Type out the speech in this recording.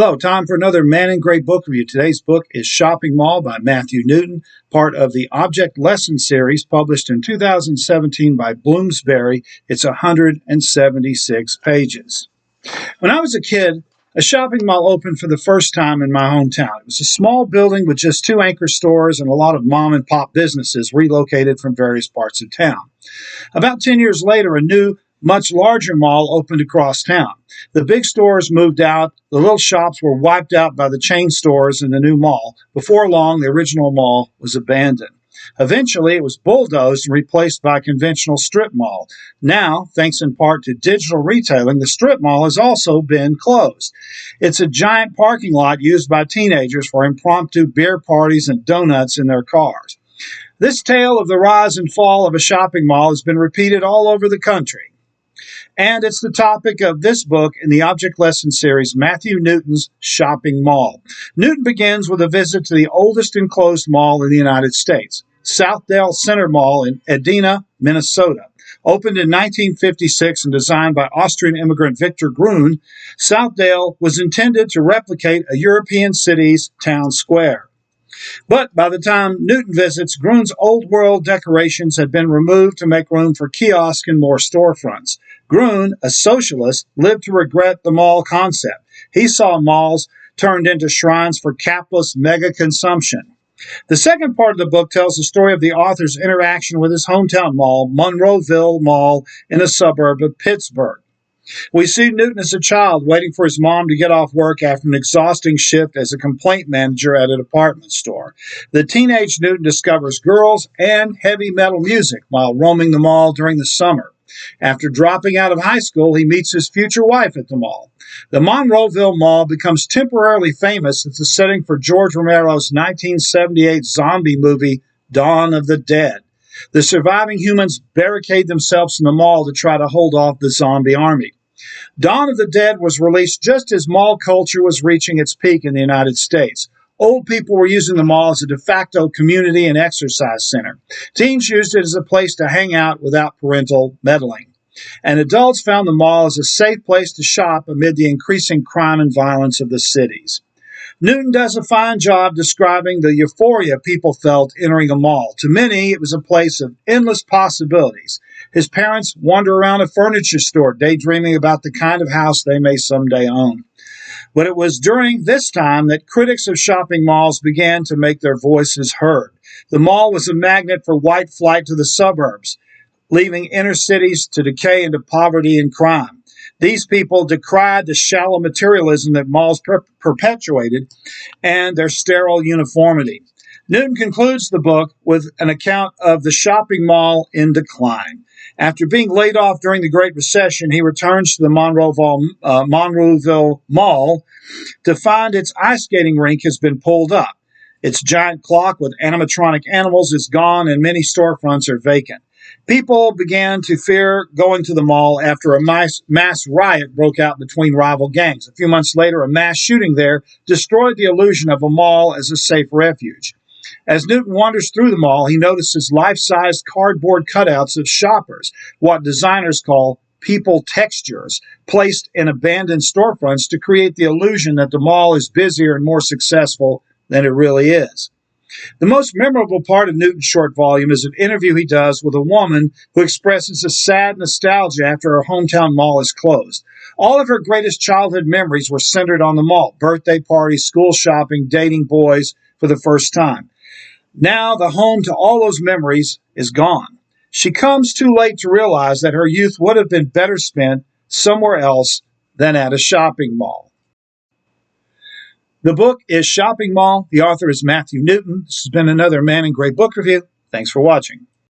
Hello, time for another Man in Gray book review. Today's book is Shopping Mall by Matthew Newton, part of the Object Lesson series published in 2017 by Bloomsbury. It's 176 pages. When I was a kid, a shopping mall opened for the first time in my hometown. It was a small building with just two anchor stores and a lot of mom and pop businesses relocated from various parts of town. About 10 years later, a new, much larger mall opened across town. The big stores moved out. The little shops were wiped out by the chain stores in the new mall. Before long, the original mall was abandoned. Eventually, it was bulldozed and replaced by a conventional strip mall. Now, thanks in part to digital retailing, the strip mall has also been closed. It's a giant parking lot used by teenagers for impromptu beer parties and donuts in their cars. This tale of the rise and fall of a shopping mall has been repeated all over the country. And it's the topic of this book in the Object Lesson series, Matthew Newton's Shopping Mall. Newton begins with a visit to the oldest enclosed mall in the United States, Southdale Center Mall in Edina, Minnesota. Opened in 1956 and designed by Austrian immigrant Victor Gruen, Southdale was intended to replicate a European city's town square. But by the time Newton visits, Gruen's old-world decorations had been removed to make room for kiosks and more storefronts. Gruen, a socialist, lived to regret the mall concept. He saw malls turned into shrines for capitalist mega-consumption. The second part of the book tells the story of the author's interaction with his hometown mall, Monroeville Mall, in a suburb of Pittsburgh. We see Newton as a child waiting for his mom to get off work after an exhausting shift as a complaint manager at a department store. The teenage Newton discovers girls and heavy metal music while roaming the mall during the summer. After dropping out of high school, he meets his future wife at the mall. The Monroeville Mall becomes temporarily famous as the setting for George Romero's 1978 zombie movie, Dawn of the Dead. The surviving humans barricade themselves in the mall to try to hold off the zombie army. Dawn of the Dead was released just as mall culture was reaching its peak in the United States. Old people were using the mall as a de facto community and exercise center. Teens used it as a place to hang out without parental meddling. And adults found the mall as a safe place to shop amid the increasing crime and violence of the cities. Newton does a fine job describing the euphoria people felt entering a mall. To many, it was a place of endless possibilities. His parents wander around a furniture store, daydreaming about the kind of house they may someday own. But it was during this time that critics of shopping malls began to make their voices heard. The mall was a magnet for white flight to the suburbs, leaving inner cities to decay into poverty and crime. These people decried the shallow materialism that malls perpetuated and their sterile uniformity. Newton concludes the book with an account of the shopping mall in decline. After being laid off during the Great Recession, he returns to the Monroeville Mall to find its ice skating rink has been pulled up. Its giant clock with animatronic animals is gone and many storefronts are vacant. People began to fear going to the mall after a mass riot broke out between rival gangs. A few months later, a mass shooting there destroyed the illusion of a mall as a safe refuge. As Newton wanders through the mall, he notices life-size cardboard cutouts of shoppers, what designers call people textures, placed in abandoned storefronts to create the illusion that the mall is busier and more successful than it really is. The most memorable part of Newton's short volume is an interview he does with a woman who expresses a sad nostalgia after her hometown mall is closed. All of her greatest childhood memories were centered on the mall: birthday parties, school shopping, dating boys for the first time. Now the home to all those memories is gone. She comes too late to realize that her youth would have been better spent somewhere else than at a shopping mall. The book is Shopping Mall. The author is Matthew Newton. This has been another Man in Gray book review. Thanks for watching.